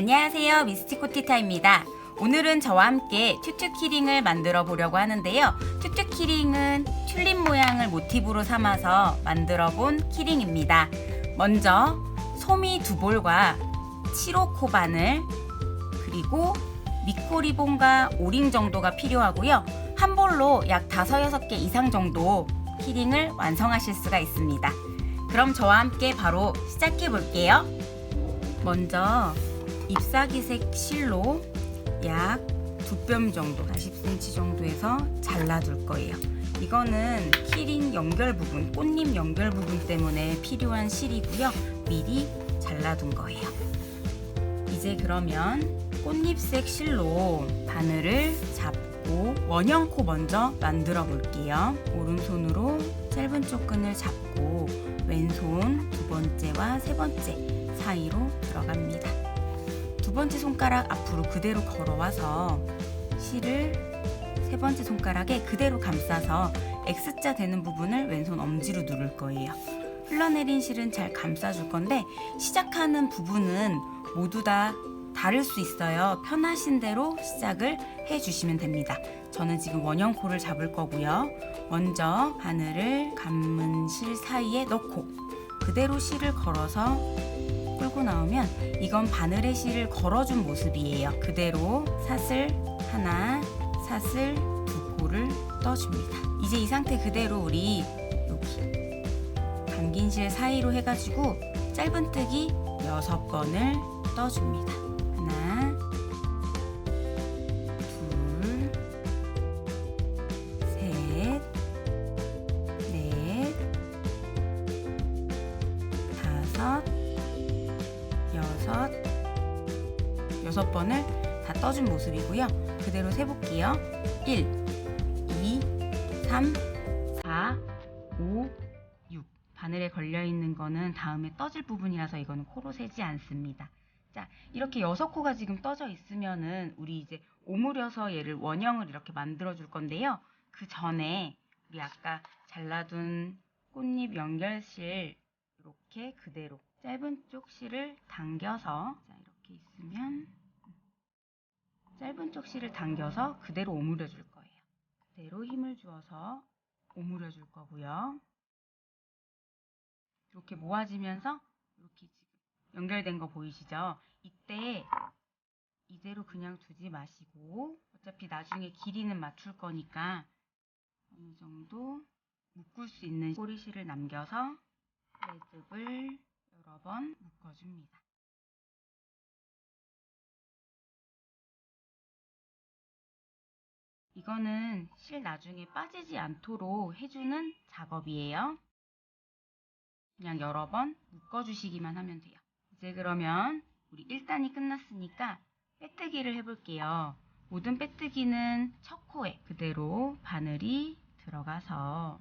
안녕하세요, 미스티코티타입니다. 오늘은 저와 함께 튜튜 키링을 만들어 보려고 하는데요. 튜튜 키링은 튤립 모양을 모티브로 삼아서 만들어 본 키링입니다. 먼저 소미 2볼과 7호 코바늘, 그리고 미코 리본과 오링 정도가 필요하고요. 한 볼로 약 5-6개 이상 정도 키링을 완성하실 수가 있습니다. 그럼 저와 함께 바로 시작해 볼게요. 먼저 잎사귀색 실로 약 2뼘 정도, 40cm 정도에서 잘라줄 거예요. 이거는 키링 연결 부분, 꽃잎 연결 부분 때문에 필요한 실이고요. 미리 잘라둔 거예요. 이제 그러면 꽃잎색 실로 바늘을 잡고 원형코 먼저 만들어 볼게요. 오른손으로 짧은 쪽 끈을 잡고 왼손 2번째와 3번째 사이로 들어갑니다. 2번째 손가락 앞으로 그대로 걸어와서 실을 3번째 손가락에 그대로 감싸서 X자 되는 부분을 왼손 엄지로 누를 거예요. 흘러내린 실은 잘 감싸줄 건데 시작하는 부분은 모두 다 다를 수 있어요. 편하신 대로 시작을 해주시면 됩니다. 저는 지금 원형코를 잡을 거고요. 먼저 바늘을 감은 실 사이에 넣고 그대로 실을 걸어서 끌고 나오면 이건 바늘에 실을 걸어준 모습이에요. 그대로 사슬 하나, 사슬 2코를 떠줍니다. 이제 이 상태 그대로 우리 여기 감긴 실 사이로 해가지고 짧은뜨기 6번을 떠줍니다. 하나, 둘, 셋, 넷, 다섯, 여섯 번을 다 떠준 모습이고요. 그대로 세볼게요. 1, 2, 3, 4, 5, 6. 바늘에 걸려있는 거는 다음에 떠질 부분이라서 이거는 코로 세지 않습니다. 자, 이렇게 6코가 지금 떠져 있으면은 우리 이제 오므려서 얘를 원형을 이렇게 만들어 줄 건데요. 그 전에 우리 아까 잘라둔 꽃잎 연결실 이렇게 그대로 짧은 쪽 실을 당겨서, 자, 이렇게 있으면 짧은 쪽 실을 당겨서 그대로 오므려 줄 거예요. 그대로 힘을 주어서 오므려 줄 거고요. 이렇게 모아지면서 이렇게 지금 연결된 거 보이시죠? 이때 이대로 그냥 두지 마시고 어차피 나중에 길이는 맞출 거니까 어느 정도 묶을 수 있는 꼬리실을 남겨서 매듭을 여러 번 묶어줍니다. 이거는 실 나중에 빠지지 않도록 해주는 작업이에요. 그냥 여러 번 묶어주시기만 하면 돼요. 이제 그러면 우리 1단이 끝났으니까 빼뜨기를 해볼게요. 모든 빼뜨기는 첫 코에 그대로 바늘이 들어가서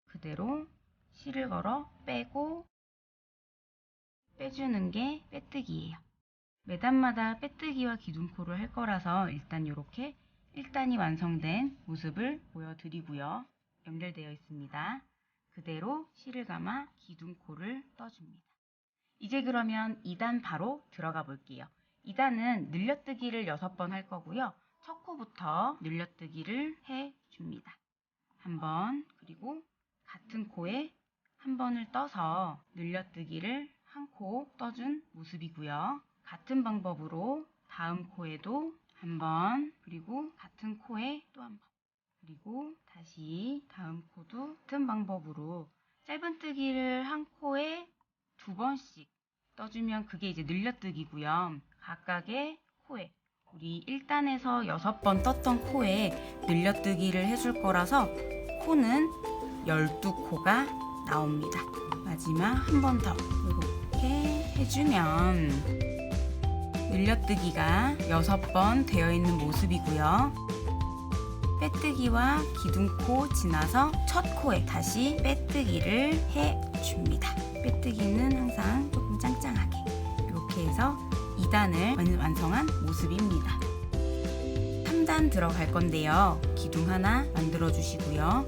그대로 실을 걸어 빼고 빼주는 게 빼뜨기예요. 매단마다 빼뜨기와 기둥코를 할 거라서 일단 이렇게 1단이 완성된 모습을 보여드리고요. 연결되어 있습니다. 그대로 실을 감아 기둥코를 떠줍니다. 이제 그러면 2단 바로 들어가 볼게요. 2단은 늘려뜨기를 6번 할 거고요. 첫 코부터 늘려뜨기를 해줍니다. 한 번, 그리고 같은 코에 한 번을 떠서 늘려뜨기를 한 코 떠준 모습이고요. 같은 방법으로 다음 코에도 한 번, 그리고 같은 코에 또 한 번, 그리고 다시 다음 코도 같은 방법으로 짧은뜨기를 한 코에 2번씩 떠주면 그게 이제 늘려뜨기고요. 각각의 코에 우리 1단에서 6번 떴던 코에 늘려뜨기를 해줄 거라서 코는 12코가 나옵니다. 마지막 한 번 더 이렇게 해주면 늘려뜨기가 6번 되어 있는 모습이고요. 빼뜨기와 기둥코 지나서 첫 코에 다시 빼뜨기를 해줍니다. 빼뜨기는 항상 조금 짱짱하게 이렇게 해서 2단을 완성한 모습입니다. 3단 들어갈 건데요. 기둥 하나 만들어 주시고요.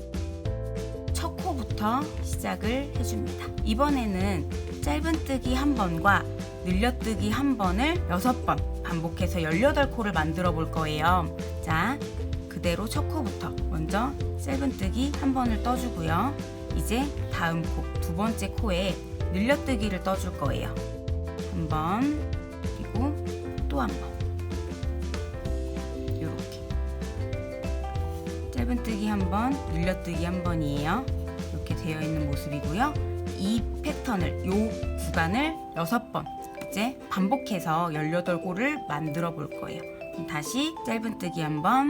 첫 코부터 시작을 해줍니다. 이번에는 짧은뜨기 한 번과 늘려뜨기 한 번을 6번 반복해서 18코를 만들어 볼 거예요. 자, 그대로 첫 코부터 먼저 짧은뜨기 한 번을 떠주고요. 이제 다음 코, 두 번째 코에 늘려뜨기를 떠줄 거예요. 한 번, 그리고 또 한 번. 이렇게 짧은뜨기 한 번, 늘려뜨기 한 번이에요. 이렇게 되어 있는 모습이고요. 이 패턴을, 이 구간을 6번 이제 반복해서 18코를 만들어 볼 거예요. 다시 짧은뜨기 한 번,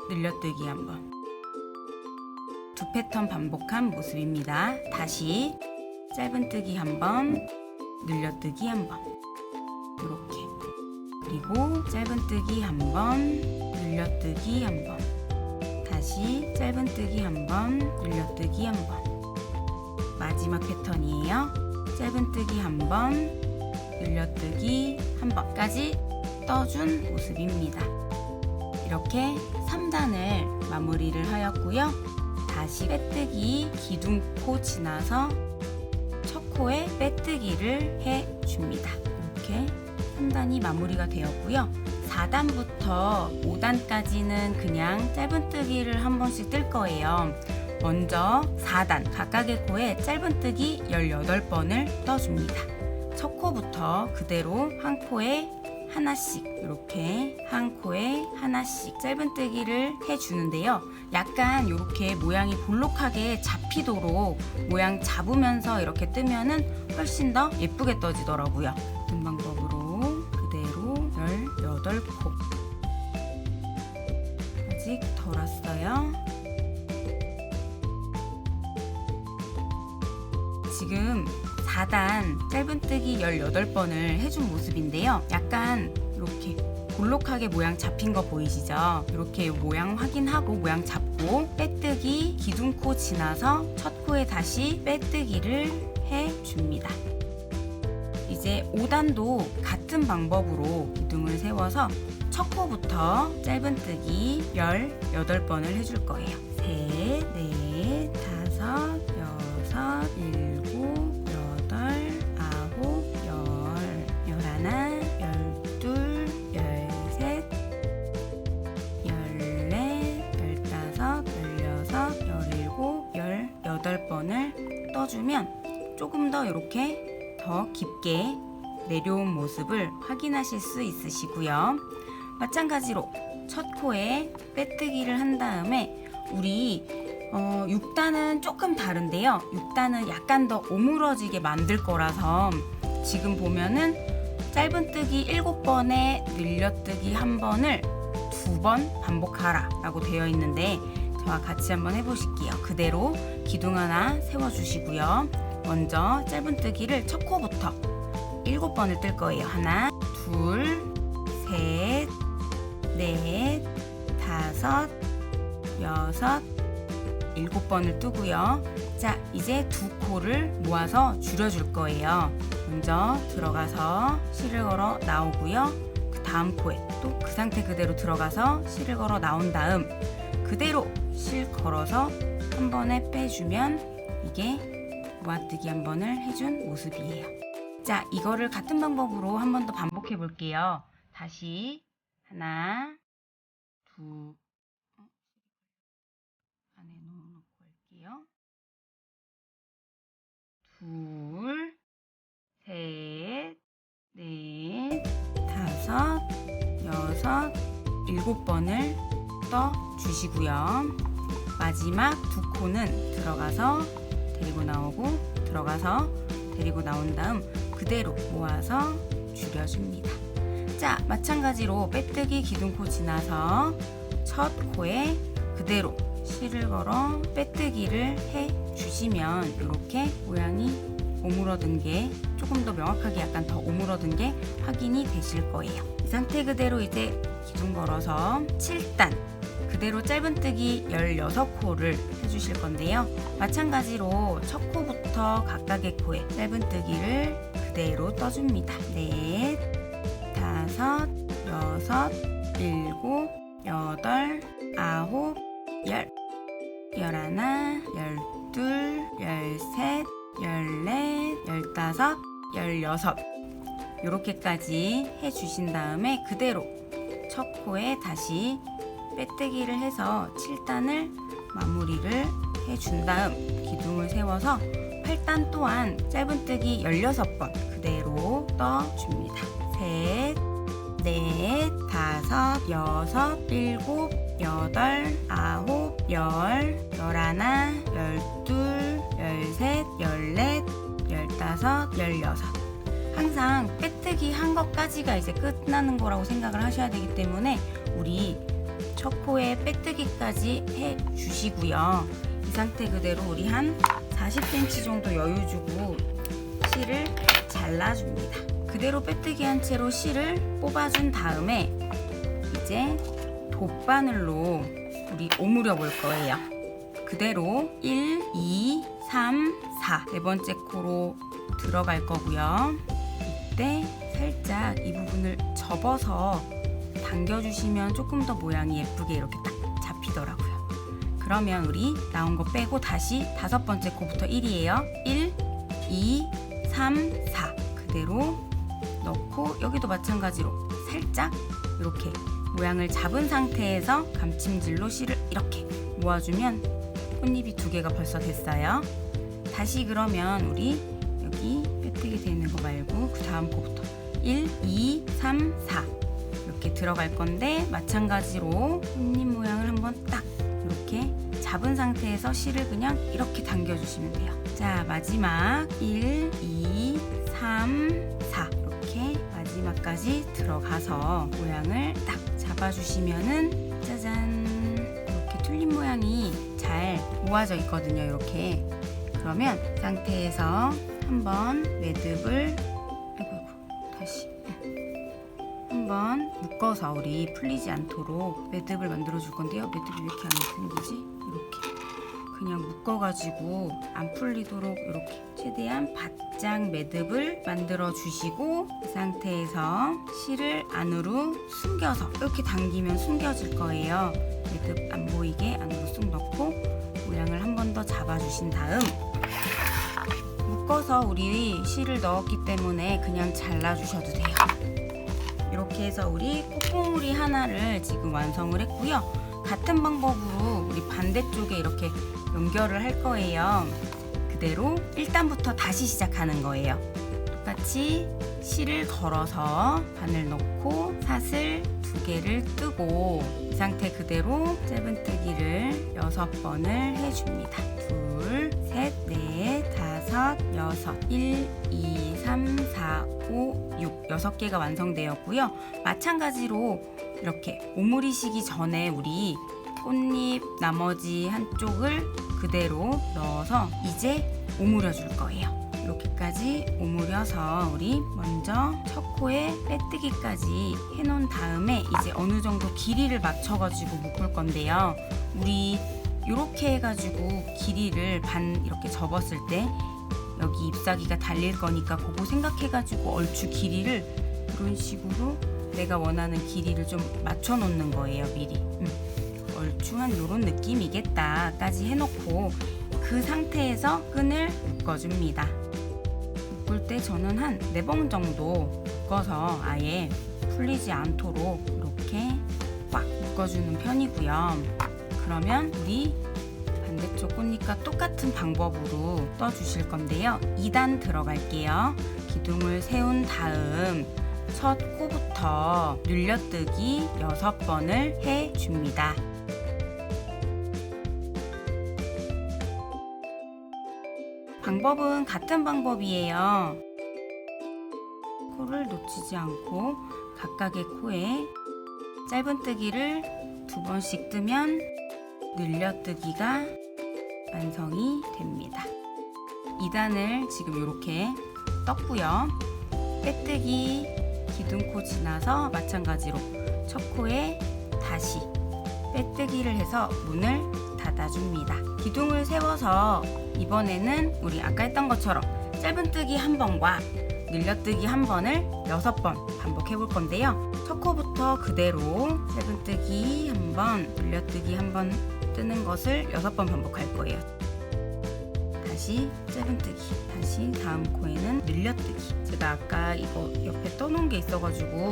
늘려뜨기 한 번. 두 패턴 반복한 모습입니다. 다시 짧은뜨기 한 번, 늘려뜨기 한 번. 이렇게. 그리고 짧은뜨기 한 번, 늘려뜨기 한 번. 다시 짧은뜨기 한 번, 늘려뜨기 한 번. 마지막 패턴이에요. 짧은뜨기 한 번, 늘려뜨기 한 번까지 떠준 모습입니다. 이렇게 3단을 마무리를 하였고요. 다시 빼뜨기 기둥코 지나서 첫 코에 빼뜨기를 해줍니다. 이렇게 3단이 마무리가 되었고요. 4단부터 5단까지는 그냥 짧은뜨기를 한 번씩 뜰 거예요. 먼저 4단 각각의 코에 짧은뜨기 18번을 떠줍니다. 첫 코부터 그대로 한 코에 하나씩, 이렇게 한 코에 하나씩 짧은뜨기를 해주는데요. 약간 이렇게 모양이 볼록하게 잡히도록 모양 잡으면서 이렇게 뜨면은 훨씬 더 예쁘게 떠지더라고요. 같은 방법으로 그대로 18코. 아직 덜 왔어요. 지금 4단 짧은뜨기 18번을 해준 모습인데요. 약간 이렇게 볼록하게 모양 잡힌 거 보이시죠? 이렇게 모양 확인하고 모양 잡고 빼뜨기 기둥코 지나서 첫 코에 다시 빼뜨기를 해줍니다. 이제 5단도 같은 방법으로 기둥을 세워서 첫 코부터 짧은뜨기 18번을 해줄 거예요. 셋, 넷, 다섯, 여섯, 일곱, 여덟, 아홉, 열, 열하나, 열둘, 열셋, 열넷, 열다섯, 열여섯, 열일곱, 18번을 떠주면 조금 더 이렇게 더 깊게 내려온 모습을 확인하실 수 있으시고요. 마찬가지로 첫 코에 빼뜨기를 한 다음에 우리 6단은 조금 다른데요. 6단은 약간 더 오므러지게 만들 거라서 지금 보면은 짧은뜨기 7번에 늘려뜨기 1번을 2번 반복하라 라고 되어 있는데 저와 같이 한번 해보실게요. 그대로 기둥 하나 세워주시고요. 먼저 짧은뜨기를 첫 코부터 7번을 뜰 거예요. 하나, 둘, 셋, 넷, 다섯, 여섯, 7번을 뜨고요. 자, 이제 두 코를 모아서 줄여줄 거예요. 먼저 들어가서 실을 걸어 나오고요. 그 다음 코에 또 그 상태 그대로 들어가서 실을 걸어 나온 다음 그대로 실 걸어서 한 번에 빼주면 이게 모아뜨기 한 번을 해준 모습이에요. 자, 이거를 같은 방법으로 한 번 더 반복해 볼게요. 다시 하나, 둘, 안에 넣어놓고 할게요. 둘, 셋, 넷, 다섯, 여섯, 7번을 떠 주시고요. 마지막 두 코는 들어가서 데리고 나오고 들어가서 데리고 나온 다음 그대로 모아서 줄여줍니다. 자, 마찬가지로 빼뜨기 기둥코 지나서 첫 코에 그대로 실을 걸어 빼뜨기를 해주시면 이렇게 모양이 오므러든 게 조금 더 명확하게 약간 더 오므러든 게 확인이 되실 거예요. 이 상태 그대로 이제 기둥 걸어서 7단 그대로 짧은뜨기 16코를 해주실 건데요. 마찬가지로 첫 코부터 각각의 코에 짧은뜨기를 그대로 떠줍니다. 넷, 다섯, 여섯, 일곱, 여덟, 아홉, 열, 열하나, 열둘, 열셋, 열넷, 열다섯, 열여섯 이렇게까지 해주신 다음에 그대로 첫 코에 다시 빼뜨기를 해서 7단을 마무리를 해준 다음 기둥을 세워서 8단 또한 짧은뜨기 16번 그대로 떠줍니다. 셋, 넷, 다섯, 여섯, 일곱, 여덟, 아홉, 열, 열하나, 열둘, 열셋, 열넷, 열다섯, 열여섯. 항상 빼뜨기 한 것까지가 이제 끝나는 거라고 생각을 하셔야 되기 때문에 우리 첫 코에 빼뜨기까지 해 주시고요. 이 상태 그대로 우리 한 40cm 정도 여유 주고 실을 잘라줍니다. 그대로 빼뜨기 한 채로 실을 뽑아준 다음에 이제 돗바늘로 우리 오므려 볼 거예요. 그대로 1, 2, 3, 4 네 번째 코로 들어갈 거고요. 이때 살짝 이 부분을 접어서 당겨주시면 조금 더 모양이 예쁘게 이렇게 딱 잡히더라고요. 그러면 우리 나온 거 빼고 다시 5번째 코부터 1이에요. 1, 2, 3, 4 그대로 넣고 여기도 마찬가지로 살짝 이렇게 모양을 잡은 상태에서 감침질로 실을 이렇게 모아주면 꽃잎이 2개가 벌써 됐어요. 다시 그러면 우리 여기 빼뜨기 되는 거 말고 그 다음 코부터 1, 2, 3, 4 이렇게 들어갈 건데 마찬가지로 꽃잎 모양을 한번 딱 이렇게 잡은 상태에서 실을 그냥 이렇게 당겨주시면 돼요. 자, 마지막 1, 2, 3, 4 이렇게 마지막까지 들어가서 모양을 딱 잡아주시면은 짜잔 이렇게 튤립 모양이 잘 모아져 있거든요. 이렇게 그러면 상태에서 한번 매듭을 다시 한번 묶어서 우리 풀리지 않도록 매듭을 만들어 줄 건데요. 매듭이 왜 이렇게 안 생기지? 이렇게 그냥 묶어가지고 안 풀리도록 이렇게 최대한 바짝 매듭을 만들어 주시고 이 상태에서 실을 안으로 숨겨서 이렇게 당기면 숨겨질 거예요. 매듭 안 보이게 안으로 쑥 넣고 모양을 한 번 더 잡아주신 다음 묶어서 우리 실을 넣었기 때문에 그냥 잘라주셔도 돼요. 이렇게 해서 우리 꽃봉오리 하나를 지금 완성을 했고요. 같은 방법으로 우리 반대쪽에 이렇게 연결을 할 거예요. 그대로 1단부터 다시 시작하는 거예요. 똑같이 실을 걸어서 바늘 넣고 사슬 2개를 뜨고 이 상태 그대로 짧은뜨기를 6번을 해줍니다. 2, 셋, 넷, 다섯, 여섯 1, 2, 3, 4, 5, 6 6개가 완성되었고요. 마찬가지로 이렇게 오므리시기 전에 우리 꽃잎 나머지 한쪽을 그대로 넣어서 이제 오므려 줄 거예요. 이렇게까지 오므려서 우리 먼저 첫 코에 빼뜨기까지 해놓은 다음에 이제 어느 정도 길이를 맞춰가지고 묶을 건데요. 우리 이렇게 해가지고 길이를 반 이렇게 접었을 때 여기 잎사귀가 달릴 거니까 그거 생각해가지고 얼추 길이를 이런 식으로 내가 원하는 길이를 좀 맞춰 놓는 거예요. 미리 얼추 한 이런 느낌이겠다까지 해놓고 그 상태에서 끈을 묶어줍니다. 묶을 때 저는 한 4번 정도 묶어서 아예 풀리지 않도록 이렇게 꽉 묶어주는 편이고요. 그러면 우리 반대쪽 꽃잎과 똑같은 방법으로 떠주실 건데요. 2단 들어갈게요. 기둥을 세운 다음 첫 코부터 늘려뜨기 6번을 해줍니다. 방법은 같은 방법이에요. 코를 놓치지 않고 각각의 코에 짧은뜨기를 2번씩 뜨면 늘려뜨기가 완성이 됩니다. 2단을 지금 이렇게 떴고요. 빼뜨기 기둥코 지나서 마찬가지로 첫 코에 다시 빼뜨기를 해서 문을 닫아줍니다. 기둥을 세워서 이번에는 우리 아까 했던 것처럼 짧은뜨기 1번과 늘려뜨기 1번을 6번 반복해 볼 건데요. 첫 코부터 그대로 짧은뜨기 1번, 늘려뜨기 1번 뜨는 것을 6번 반복할 거예요. 다시 짧은뜨기, 다시 다음 코에는 늘려뜨기. 제가 제가 아까 이거 옆에 떠놓은 게 있어가지고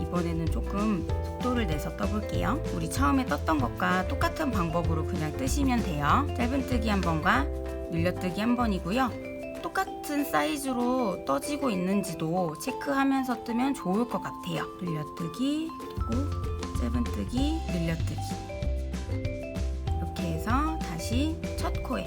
이번에는 조금 속도를 내서 떠볼게요. 우리 처음에 떴던 것과 똑같은 방법으로 그냥 뜨시면 돼요. 짧은뜨기 한 번과 늘려뜨기 한 번이고요. 똑같은 사이즈로 떠지고 있는지도 체크하면서 뜨면 좋을 것 같아요. 늘려뜨기, 그리고 짧은뜨기, 늘려뜨기. 이렇게 해서 다시 첫 코에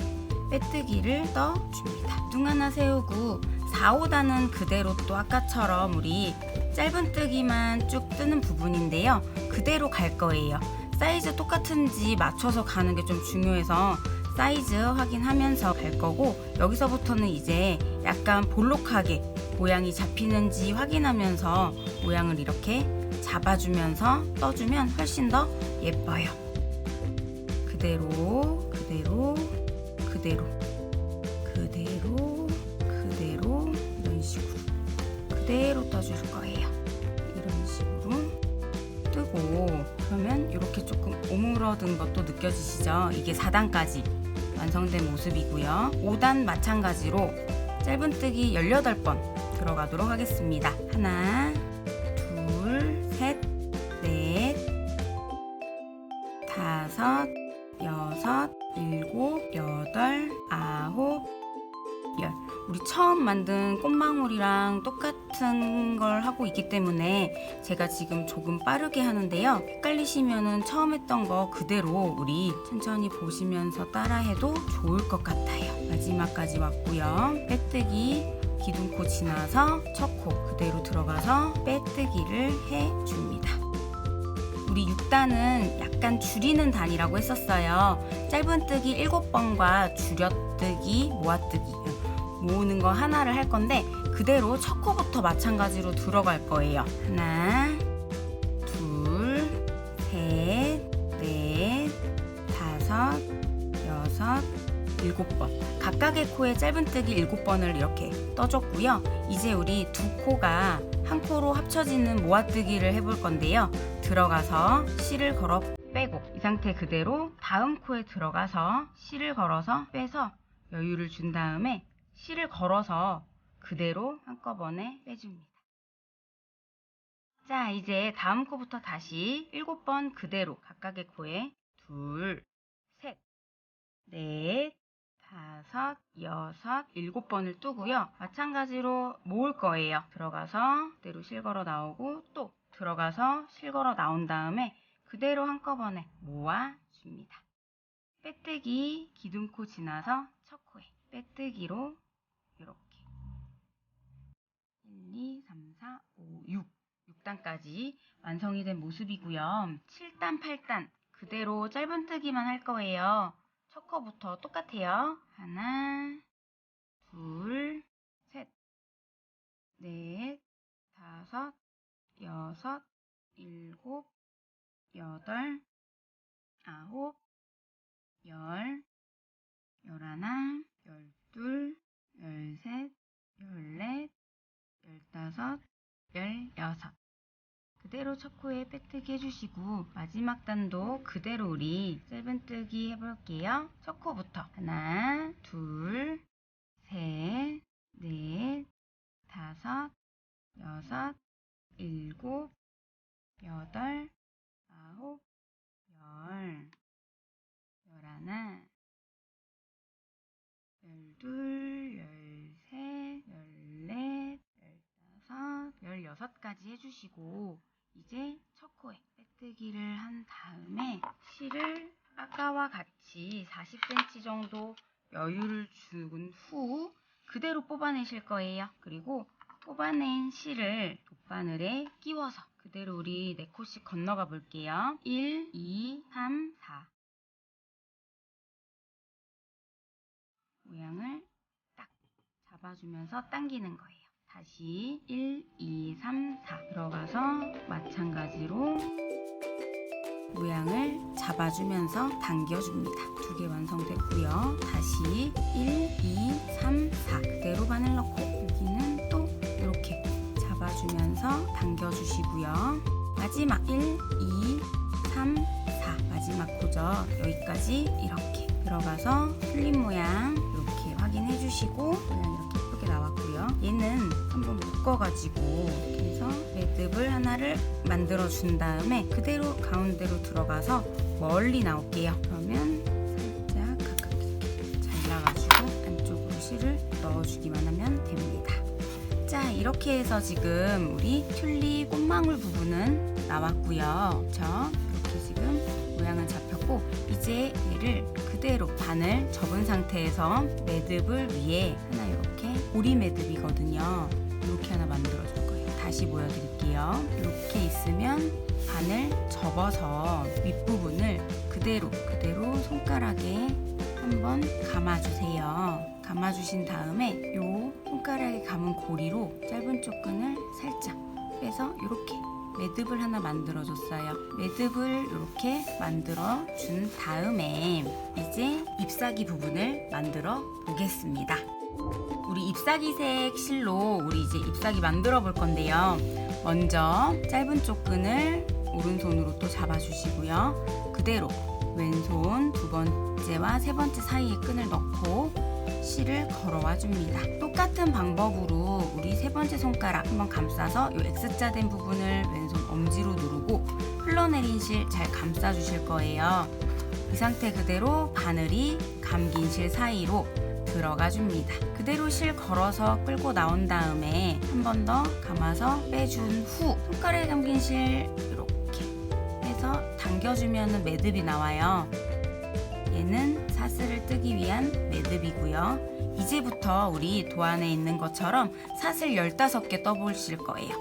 빼뜨기를 떠줍니다. 둥 하나 세우고 4, 5단은 그대로 또 아까처럼 우리 짧은뜨기만 쭉 뜨는 부분인데요. 그대로 갈 거예요. 사이즈 똑같은지 맞춰서 가는 게 좀 중요해서 사이즈 확인하면서 갈 거고, 여기서부터는 이제 약간 볼록하게 모양이 잡히는지 확인하면서 모양을 이렇게 잡아주면서 떠주면 훨씬 더 예뻐요. 그대로 그대로 그대로 그대로 그대로 이런 식으로 그대로 떠줄 거예요. 이런 식으로 뜨고, 그러면 이렇게 조금 오므러든 것도 느껴지시죠? 이게 4단까지 완성된 모습이고요. 5단 마찬가지로 짧은뜨기 18번 들어가도록 하겠습니다. 하나, 둘, 셋, 넷, 다섯, 여섯, 일곱, 여덟, 아홉, 열. 우리 처음 만든 꽃망울이랑 똑같은 걸 하고 있기 때문에 제가 지금 조금 빠르게 하는데요. 헷갈리시면은 처음 했던 거 그대로 우리 천천히 보시면서 따라해도 좋을 것 같아요. 마지막까지 왔고요. 빼뜨기, 기둥코 지나서 첫 코 그대로 들어가서 빼뜨기를 해줍니다. 우리 6단은 약간 줄이는 단이라고 했었어요. 짧은뜨기 7번과 줄여뜨기, 모아뜨기 모으는 거 하나를 할 건데 그대로 첫 코부터 마찬가지로 들어갈 거예요. 하나, 둘, 셋, 넷, 다섯, 여섯, 7번. 각각의 코에 짧은뜨기 7번을 이렇게 떠줬고요. 이제 우리 두 코가 한 코로 합쳐지는 모아뜨기를 해볼 건데요. 들어가서 실을 걸어 빼고, 이 상태 그대로 다음 코에 들어가서 실을 걸어서 빼서 여유를 준 다음에 실을 걸어서 그대로 한꺼번에 빼줍니다. 자, 이제 다음 코부터 다시 7번 그대로 각각의 코에 둘, 셋, 넷, 다섯, 여섯, 7번을 뜨고요. 마찬가지로 모을 거예요. 들어가서 그대로 실 걸어 나오고, 또 들어가서 실 걸어 나온 다음에 그대로 한꺼번에 모아줍니다. 빼뜨기, 기둥코 지나서 첫 코에 빼뜨기로 이렇게 1, 2, 3, 4, 5, 6단까지 완성이 된 모습이고요. 7단, 8단 그대로 짧은뜨기만 할 거예요. 첫 코부터 똑같아요. 하나, 둘, 셋, 넷, 다섯, 여섯, 7, 8, 9, 10, 11, 12, 13, 14, 15, 16. 그대로 첫 코에 빼뜨기 해주시고, 마지막 단도 그대로 우리 짧은뜨기 해볼게요. 첫 코부터 하나, 둘, 셋, 넷, 다섯, 여섯, 7, 8, 9, 10, 11, 12, 13, 14, 15, 16까지 해주시고, 이제 첫 코에 빼뜨기를 한 다음에 실을 아까와 같이 40cm 정도 여유를 준 후 그대로 뽑아내실 거예요. 그리고 뽑아낸 실을 돗바늘에 끼워서 그대로 우리 4코씩 건너가 볼게요. 1, 2, 3, 4. 모양을 딱 잡아주면서 당기는 거예요. 다시 1, 2, 3, 4 들어가서 마찬가지로 모양을 잡아주면서 당겨줍니다. 2개 완성됐고요. 다시 1, 2, 3, 4 그대로 바늘 넣고, 여기는 또 이렇게 잡아주면서 당겨주시고요. 마지막 1, 2, 3, 4 마지막 코죠. 여기까지 이렇게 들어가서 슬림 모양 이렇게 확인해 주시고, 모양 이렇게 예쁘게 나왔고요. 얘는 한번 묶어가지고 이렇게 해서 매듭을 하나를 만들어 준 다음에 그대로 가운데로 들어가서 멀리 나올게요. 그러면 살짝 가깝게 이렇게 잘라가지고 안쪽으로 실을 넣어주기만 하면 됩니다. 자, 이렇게 해서 지금 우리 튤립 꽃망울 부분은 나왔고요. 그렇죠? 이렇게 지금 모양은 잡혔고 이제 얘를 그대로 반을 접은 상태에서 매듭을 위에 하나 이렇게 오리 매듭이거든요. 이렇게 하나 만들어 줄 거예요. 다시 보여드릴게요. 이렇게 있으면 반을 접어서 윗부분을 그대로 손가락에 한번 감아주세요. 감아주신 다음에 요 손가락에 감은 고리로 짧은 쪽끈을 살짝 빼서 이렇게 매듭을 하나 만들어 줬어요. 매듭을 이렇게 만들어 준 다음에 이제 잎사귀 부분을 만들어 보겠습니다. 우리 잎사귀색 실로 우리 이제 잎사귀 만들어 볼 건데요. 먼저 짧은 쪽끈을 오른손으로 또 잡아주시고요. 그대로 왼손 두 번째와 세 번째 사이에 끈을 넣고 실을 걸어와 줍니다. 똑같은 방법으로 우리 세 번째 손가락 한번 감싸서 이 X자 된 부분을 왼손 엄지로 누르고 흘러내린 실 잘 감싸 주실 거예요. 이 상태 그대로 바늘이 감긴 실 사이로 들어가 줍니다. 그대로 실 걸어서 끌고 나온 다음에 한 번 더 감아서 빼준 후 손가락에 감긴 실 이렇게 해서 당겨주면 매듭이 나와요. 얘는 사슬을 뜨기 위한 매듭이고요. 이제부터 우리 도안에 있는 것처럼 사슬 15개 떠보실 거예요.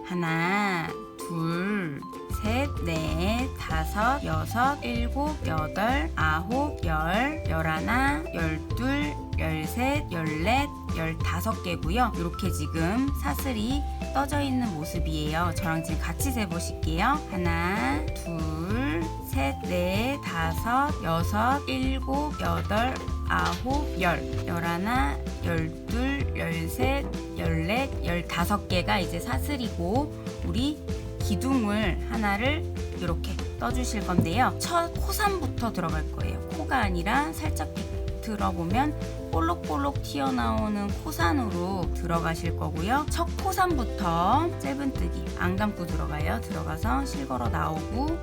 하나, 둘, 셋, 넷, 다섯, 여섯, 일곱, 여덟, 아홉, 열, 열하나, 열둘, 열셋, 열넷, 15개고요. 이렇게 지금 사슬이 떠져 있는 모습이에요. 저랑 지금 같이 세보실게요. 하나, 둘, 셋, 넷, 다섯, 여섯, 일곱, 여덟, 아홉, 열, 열하나, 열둘, 열셋, 열넷, 15개가 이제 사슬이고 우리 기둥을 하나를 이렇게 떠주실 건데요. 첫 코산부터 들어갈 거예요. 코가 아니라 살짝 들어보면 볼록볼록 튀어나오는 코산으로 들어가실 거고요. 첫 코산부터 짧은뜨기 안 감고 들어가요. 들어가서 실 걸어 나오고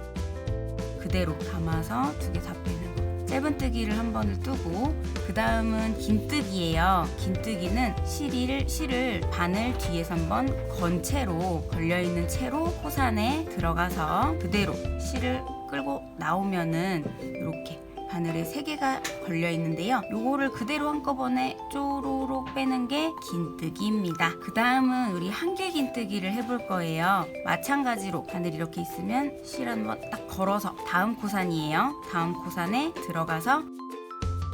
그대로 감아서 2개 다 빼는 거. 짧은뜨기를 한 번을 뜨고 그 다음은 긴뜨기예요. 긴뜨기는 실을 바늘 뒤에서 한번 건 채로 걸려있는 채로 코산에 들어가서 그대로 실을 끌고 나오면은 이렇게 바늘에 3개가 걸려 있는데요. 요거를 그대로 한꺼번에 쪼로록 빼는 게 긴뜨기입니다. 그 다음은 우리 한길 긴뜨기를 해볼 거예요. 마찬가지로 바늘이 이렇게 있으면 실 한번 딱 걸어서 다음 코산이에요. 다음 코산에 들어가서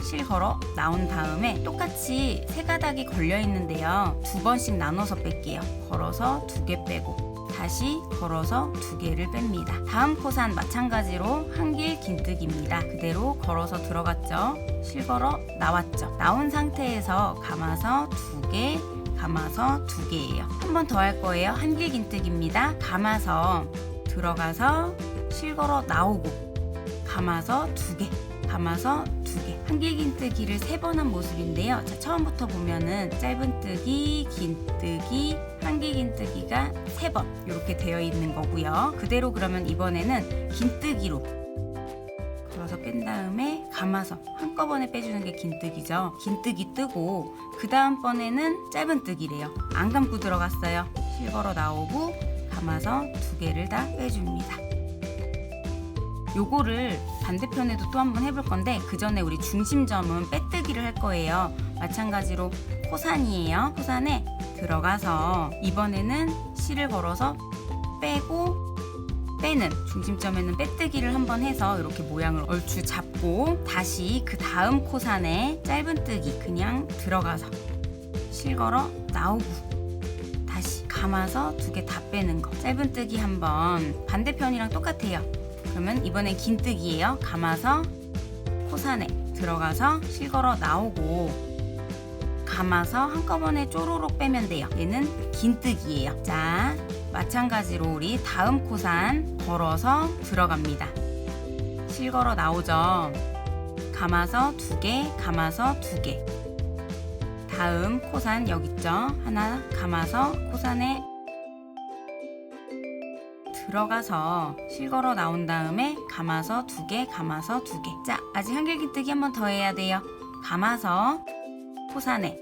실 걸어 나온 다음에 똑같이 3가닥이 걸려 있는데요. 2번씩 나눠서 뺄게요. 걸어서 2개 빼고 다시 걸어서 2개를 뺍니다. 다음 코산 마찬가지로 한길 긴뜨기입니다. 그대로 걸어서 들어갔죠. 실 걸어 나왔죠. 나온 상태에서 감아서 2개, 감아서 2개예요. 한 번 더 할 거예요. 한길 긴뜨기입니다. 감아서 들어가서 실 걸어 나오고 감아서 2개, 감아서 2개. 한길 긴뜨기를 3번 한 모습인데요. 자, 처음부터 보면은 짧은뜨기, 긴뜨기, 한길 긴뜨기가 3번 이렇게 되어 있는 거고요. 그대로 그러면 이번에는 긴뜨기로 걸어서 뺀 다음에 감아서 한꺼번에 빼주는 게 긴뜨기죠. 긴뜨기 뜨고 그 다음번에는 짧은뜨기래요. 안 감고 들어갔어요. 실 걸어 나오고 감아서 2개를 다 빼줍니다. 요거를 반대편에도 또 한번 해볼 건데 그 전에 우리 중심점은 빼뜨기를 할 거예요. 마찬가지로 코산이에요. 코산에 들어가서 이번에는 실을 걸어서 빼고 빼는 중심점에는 빼뜨기를 한번 해서 이렇게 모양을 얼추 잡고 다시 그 다음 코산에 짧은뜨기 그냥 들어가서 실 걸어 나오고 다시 감아서 2개 다 빼는 거. 짧은뜨기 한번 반대편이랑 똑같아요. 그러면 이번엔 긴뜨기예요. 감아서 코산에 들어가서 실 걸어 나오고 감아서 한꺼번에 쪼로록 빼면 돼요. 얘는 긴뜨기예요. 자, 마찬가지로 우리 다음 코산 걸어서 들어갑니다. 실 걸어 나오죠. 감아서 2개, 감아서 2개. 다음 코산 여기 있죠? 하나 감아서 코산에 들어가서 실걸어 나온 다음에 감아서 2개, 감아서 2개. 자, 아직 한길긴뜨기 한 번 더 해야 돼요. 감아서 코산에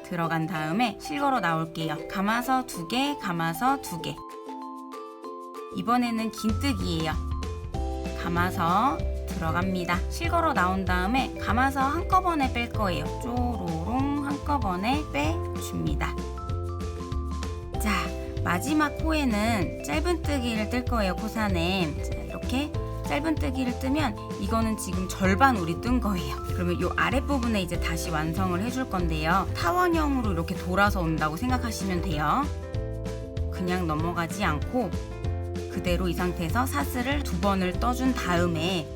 들어간 다음에 실걸어 나올게요. 감아서 2개, 감아서 2개. 이번에는 긴뜨기예요. 감아서 들어갑니다. 실걸어 나온 다음에 감아서 한꺼번에 뺄 거예요. 쪼로롱 한꺼번에 빼줍니다. 자, 마지막 코에는 짧은뜨기를 뜰 거예요. 코산에. 자, 이렇게 짧은뜨기를 뜨면 이거는 지금 절반 우리 뜬 거예요. 그러면 이 아랫부분에 이제 다시 완성을 해줄 건데요. 타원형으로 이렇게 돌아서 온다고 생각하시면 돼요. 그냥 넘어가지 않고 그대로 이 상태에서 사슬을 2번을 떠준 다음에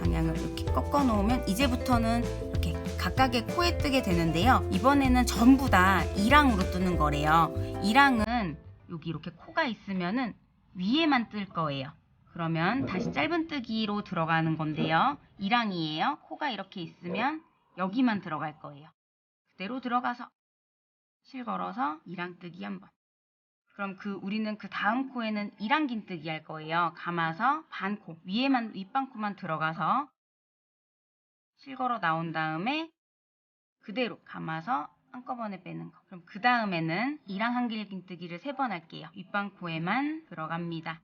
방향을 이렇게 꺾어 놓으면 이제부터는 이렇게 각각의 코에 뜨게 되는데요. 이번에는 전부 다 이랑으로 뜨는 거래요. 이랑은 여기 이렇게 코가 있으면은 위에만 뜰 거예요. 그러면 다시 짧은뜨기로 들어가는 건데요. 이랑이에요. 코가 이렇게 있으면 여기만 들어갈 거예요. 그대로 들어가서 실걸어서 이랑뜨기 한번. 그럼 우리는 그 다음 코에는 이랑긴뜨기 할 거예요. 감아서 반코, 윗반코만 들어가서 실걸어 나온 다음에 그대로 감아서 한꺼번에 빼는 거. 그럼 그 다음에는 이랑 한길긴뜨기를 3번 할게요. 윗반코에만 들어갑니다.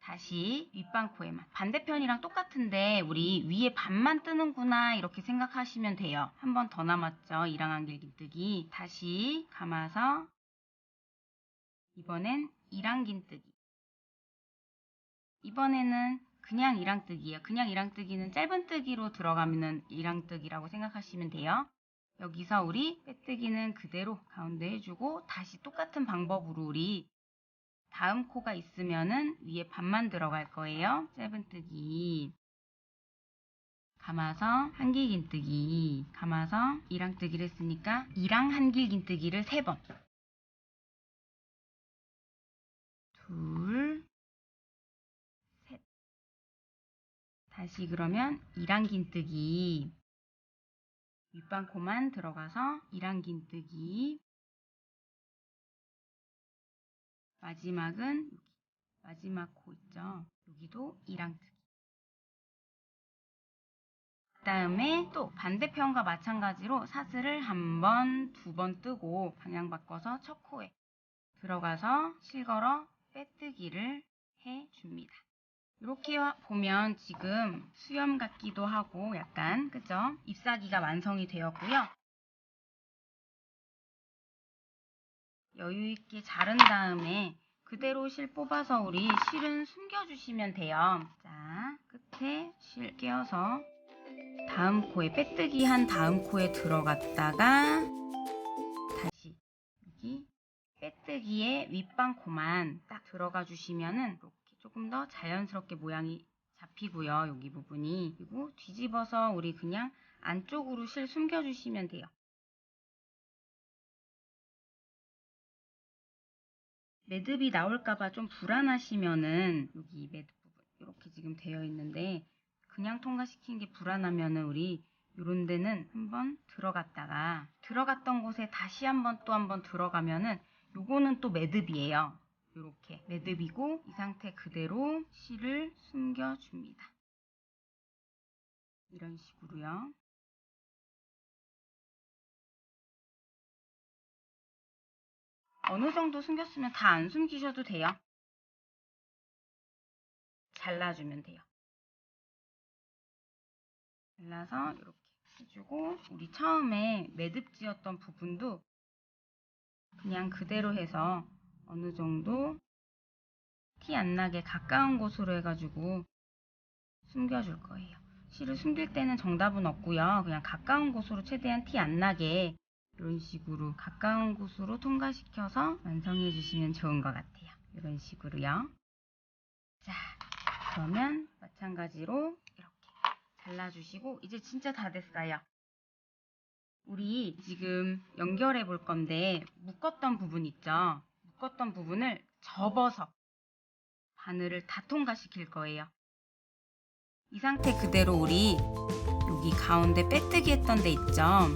다시 윗반코에만. 반대편이랑 똑같은데 우리 위에 반만 뜨는구나 이렇게 생각하시면 돼요. 한 번 더 남았죠. 이랑 한길긴뜨기. 다시 감아서 이번엔 이랑긴뜨기. 이번에는 그냥 이랑뜨기예요. 그냥 이랑뜨기는 짧은뜨기로 들어가면 이랑뜨기라고 생각하시면 돼요. 여기서 우리 빼뜨기는 그대로 가운데 해주고 다시 똑같은 방법으로 우리 다음 코가 있으면은 위에 반만 들어갈 거예요. 짧은뜨기. 감아서 한길긴뜨기. 감아서 이랑뜨기를 했으니까 이랑 한길긴뜨기를 3번. 둘, 셋. 다시 그러면 이랑긴뜨기. 윗반코만 들어가서 이랑긴뜨기. 마지막은 여기 마지막 코 있죠. 여기도 이랑뜨기. 그 다음에 또 반대편과 마찬가지로 사슬을 1번, 2번 뜨고 방향 바꿔서 첫 코에 들어가서 실걸어 빼뜨기를 해줍니다. 이렇게 보면 지금 수염 같기도 하고 약간 그죠? 잎사귀가 완성이 되었고요. 여유있게 자른 다음에 그대로 실 뽑아서 우리 실은 숨겨주시면 돼요. 자, 끝에 실 끼워서 다음 코에 빼뜨기 한 다음 코에 들어갔다가 다시 여기 빼뜨기에 윗반코만 딱 들어가 주시면은 이렇게 조금 더 자연스럽게 모양이 잡히고요. 여기 부분이. 그리고 뒤집어서 우리 그냥 안쪽으로 실 숨겨주시면 돼요. 매듭이 나올까봐 좀 불안하시면은 여기 매듭 부분 이렇게 지금 되어 있는데 그냥 통과시킨 게 불안하면은 우리 요런 데는 한번 들어갔다가 들어갔던 곳에 다시 한번 또 한번 들어가면은 요거는 또 매듭이에요. 요렇게 매듭이고 이 상태 그대로 실을 숨겨줍니다. 이런 식으로요. 어느 정도 숨겼으면 다 안 숨기셔도 돼요. 잘라주면 돼요. 잘라서 이렇게 해주고 우리 처음에 매듭지었던 부분도 그냥 그대로 해서 어느 정도 티 안 나게 가까운 곳으로 해가지고 숨겨줄 거예요. 실을 숨길 때는 정답은 없고요. 그냥 가까운 곳으로 최대한 티 안 나게 이런 식으로 가까운 곳으로 통과시켜서 완성해 주시면 좋은 것 같아요. 이런 식으로요. 자, 그러면 마찬가지로 이렇게 잘라주시고 이제 진짜 다 됐어요. 우리 지금 연결해 볼 건데 묶었던 부분 있죠? 묶었던 부분을 접어서 바늘을 다 통과시킬 거예요. 이 상태 그대로 우리 여기 가운데 빼뜨기 했던 데 있죠?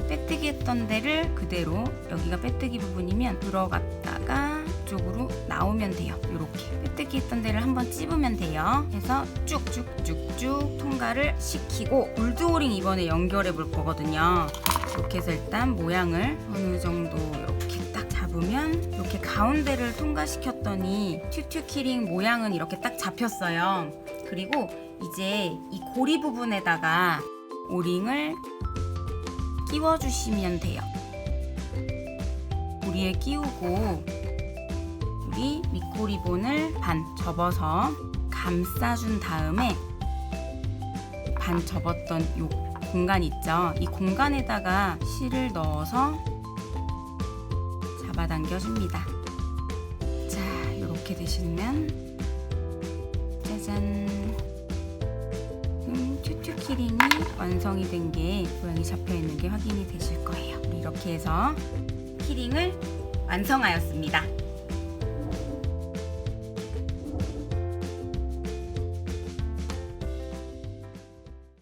빼뜨기 했던 데를 그대로, 여기가 빼뜨기 부분이면 들어갔다가 이쪽으로 나오면 돼요. 이렇게 빼뜨기 했던 데를 한번 찝으면 돼요. 해서 쭉쭉쭉쭉 통과를 시키고 골드오링 이번에 연결해 볼 거거든요. 이렇게 해서 일단 모양을 어느 정도 이렇게 딱 잡으면 이렇게 가운데를 통과시켰더니 튜튜 키링 모양은 이렇게 딱 잡혔어요. 그리고 이제 이 고리 부분에다가 오링을 끼워주시면 돼요. 고리에 끼우고 우리 밑고리본을 반 접어서 감싸준 다음에 반 접었던 요 공간 있죠? 이 공간에다가 실을 넣어서 잡아당겨줍니다. 자, 이렇게 되시면 짜잔! 튜튜 키링이 완성이 된 게 모양이 잡혀 있는 게 확인이 되실 거예요. 우리 이렇게 해서 키링을 완성하였습니다.